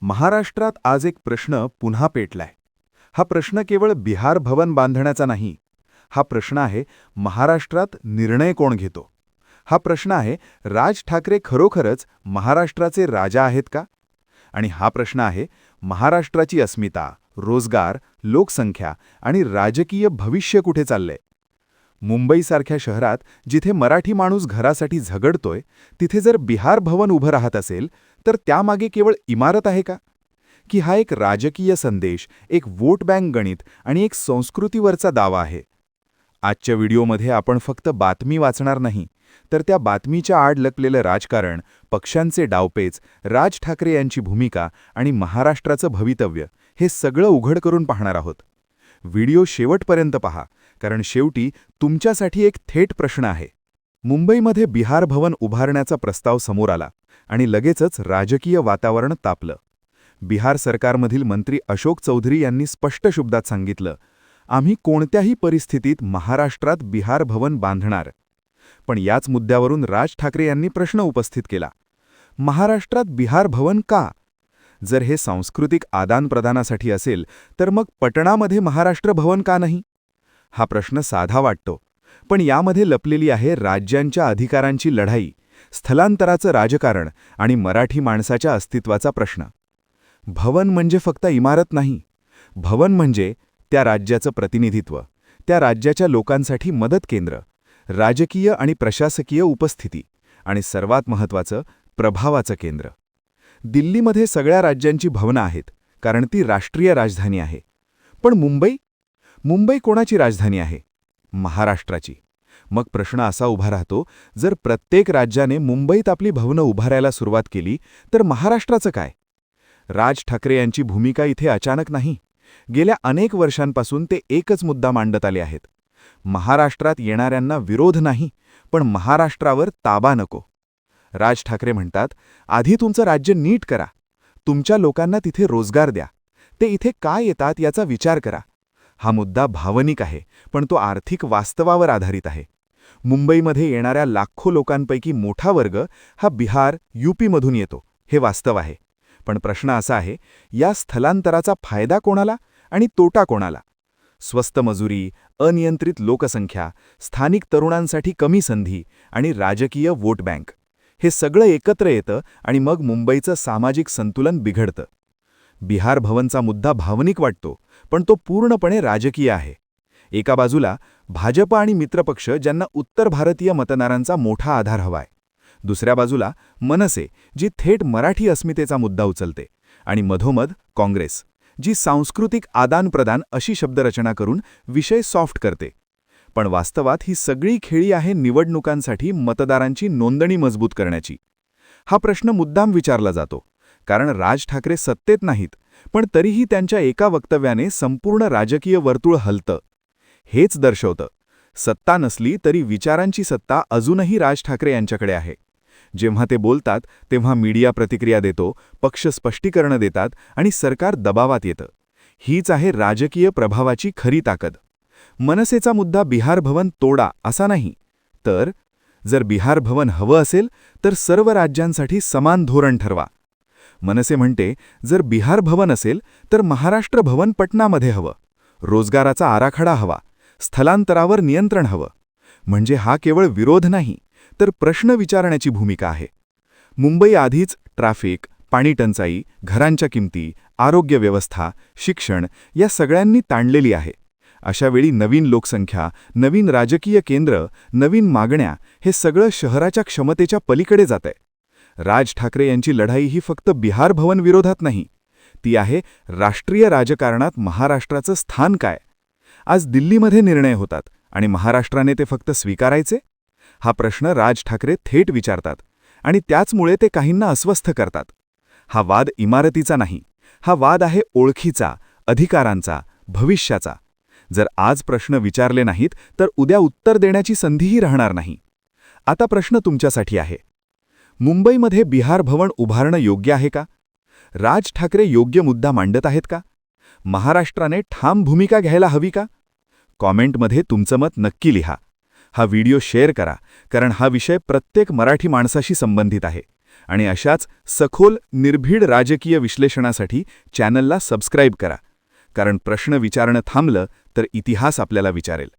महाराष्ट्रात आज एक प्रश्न पुन्हा पेटलाय. हा प्रश्न केवळ बिहार भवन बांधण्याचा नाही. हा प्रश्न आहे महाराष्ट्रात निर्णय कोण घेतो. हा प्रश्न आहे राज ठाकरे खरोखरच महाराष्ट्राचे राजा आहेत का. आणि हा प्रश्न आहे महाराष्ट्राची अस्मिता, रोजगार, लोकसंख्या आणि राजकीय भविष्य कुठे चाललंय. मुंबईसारख्या शहरात जिथे मराठी माणूस घरासाठी झगडतोय, तिथे जर बिहार भवन उभं राहत असेल तर त्यामागे केवळ इमारत आहे का, की हा एक राजकीय संदेश, एक वोट बँक गणित आणि एक संस्कृतीवरचा दावा आहे. आजच्या व्हिडिओमध्ये आपण फक्त बातमी वाचणार नाही, तर त्या बातमीच्या आड लपलेलं राजकारण, पक्षांचे डावपेच, राज ठाकरे यांची भूमिका आणि महाराष्ट्राचं भवितव्य हे सगळं उघड करून पाहणार आहोत. व्हिडिओ शेवटपर्यंत पहा, कारण शेवटी तुमच्यासाठी एक थेट प्रश्न आहे. मुंबईमध्ये बिहार भवन उभारण्याचा प्रस्ताव समोर आला आणि लगेचच राजकीय वातावरण तापलं. बिहार सरकारमधील मंत्री अशोक चौधरी यांनी स्पष्ट शब्दात सांगितलं, आम्ही कोणत्याही परिस्थितीत महाराष्ट्रात बिहार भवन बांधणार. पण याच मुद्द्यावरून राज ठाकरे यांनी प्रश्न उपस्थित केला, महाराष्ट्रात बिहार भवन का. जर हे सांस्कृतिक आदानप्रदानासाठी असेल तर मग पटणामध्ये महाराष्ट्र भवन का नाही. हा प्रश्न साधा वाटतो, पण यामध्ये लपलेली आहे राज्यांच्या अधिकारांची लढाई, स्थलांतराचं राजकारण आणि मराठी माणसाच्या अस्तित्वाचा प्रश्न. भवन म्हणजे फक्त इमारत नाही. भवन म्हणजे त्या राज्याचं प्रतिनिधित्व, त्या राज्याच्या लोकांसाठी मदत केंद्र, राजकीय आणि प्रशासकीय उपस्थिती आणि सर्वात महत्त्वाचं प्रभावाचं केंद्र. दिल्लीमध्ये सगळ्या राज्यांची भवनं आहेत, कारण ती राष्ट्रीय राजधानी आहे. पण मुंबई कोणाची राजधानी आहे? महाराष्ट्राची. मग प्रश्न असा उभा राहतो, जर प्रत्येक राज्याने मुंबईत आपली भवनं उभारायला सुरुवात केली तर महाराष्ट्राचं काय. राज ठाकरे यांची भूमिका इथे अचानक नाही. गेल्या अनेक वर्षांपासून ते एकच मुद्दा मांडत आले आहेत. महाराष्ट्रात येणाऱ्यांना विरोध नाही, पण महाराष्ट्रावर ताबा नको. राज ठाकरे म्हणतात, आधी तुमचं राज्य नीट करा, तुमच्या लोकांना तिथे रोजगार द्या, ते इथे काय येतात याचा विचार करा. हा मुद्दा भावनिक आहे, पण तो आर्थिक वास्तवावर आधारित आहे. मुंबईमध्ये येणाऱ्या लाखो लोकांपैकी मोठा वर्ग हा बिहार, यूपीमधून येतो, हे वास्तव आहे. पण प्रश्न असा आहे, या स्थलांतराचा फायदा कोणाला आणि तोटा कोणाला. स्वस्त मजुरी, अनियंत्रित लोकसंख्या, स्थानिक तरुणांसाठी कमी संधी आणि राजकीय वोट बँक, हे सगळं एकत्र येतं आणि मग मुंबईचं सामाजिक संतुलन बिघडतं. बिहार भवनचा मुद्दा भावनिक वाटतो, पण तो पूर्णपणे राजकीय आहे. एका बाजूला भाजप आणि मित्रपक्ष ज्यांना उत्तर भारतीय मतदारांचा मोठा आधार हवाय. दुसऱ्या बाजूला मनसे, जी थेट मराठी अस्मितेचा मुद्दा उचलते. आणि मधोमध काँग्रेस, जी सांस्कृतिक आदानप्रदान अशी शब्दरचना करून विषय सॉफ्ट करते. पण वास्तवात ही सगळी खेळी आहे निवडणुकांसाठी मतदारांची नोंदणी मजबूत करण्याची. हा प्रश्न मुद्दाम विचारला जातो, कारण राज ठाकरे सत्तेत नाहीत, पण तरीही त्यांच्या एका वक्तव्याने संपूर्ण राजकीय वर्तुळ हलतं. हेच दर्शवतं, सत्ता नसली तरी विचारांची सत्ता अजूनही राज ठाकरे यांच्याकडे आहे. जेव्हा ते बोलतात तेव्हा मीडिया प्रतिक्रिया देतो, पक्ष स्पष्टीकरणं देतात आणि सरकार दबावात येतं. हीच आहे राजकीय प्रभावाची खरी ताकद. मनसेचा मुद्दा बिहार भवन तोडा असा नाही, तर जर बिहार भवन हवं असेल तर सर्व राज्यांसाठी समान धोरण ठरवा. मनसे म्हणते, जर बिहार भवन असेल तर महाराष्ट्र भवन पटणामध्ये हवं, रोजगाराचा आराखडा हवा, स्थलांतरावर नियंत्रण हवं. म्हणजे हा केवळ विरोध नाही, तर प्रश्न विचारण्याची भूमिका आहे. मुंबई आधीच ट्रॅफिक, पाणीटंचाई, घरांच्या किमती, आरोग्य व्यवस्था, शिक्षण या सगळ्यांनी ताणलेली आहे. अशावेळी नवीन लोकसंख्या, नवीन राजकीय केंद्र, नवीन मागण्या हे सगळं शहराच्या क्षमतेच्या पलीकडे जातंय. राज ठाकरे यांची लढाई ही फक्त बिहार भवन विरोधात नाही, ती आहे राष्ट्रीय राजकारणात महाराष्ट्राचं स्थान काय. आज दिल्लीमध्ये निर्णय होतात आणि महाराष्ट्राने ते फक्त स्वीकारायचे. हा प्रश्न राज ठाकरे थेट विचारतात आणि त्याचमुळे ते काहींना अस्वस्थ करतात. हा वाद इमारतीचा नाही, हा वाद आहे ओळखीचा, अधिकारांचा, भविष्याचा. जर आज प्रश्न विचारले नाहीत तर उद्या उत्तर देण्याची संधीही राहणार नाही. आता प्रश्न तुमच्यासाठी आहे, मुंबईमध्ये बिहार भवन उभारणं योग्य आहे का. राज ठाकरे योग्य मुद्दा मांडत आहेत का. महाराष्ट्राने ठाम भूमिका घ्यायला हवी का. कॉमेंटमध्ये तुमचं मत नक्की लिहा. हा व्हिडिओ शेअर करा, कारण हा विषय प्रत्येक मराठी माणसाशी संबंधित आहे आणि अशाच सखोल निर्भीड राजकीय विश्लेषणासाठी चॅनलला सबस्क्राईब करा, कारण प्रश्न विचारणं थांबलं तर इतिहास आपल्याला विचारेल.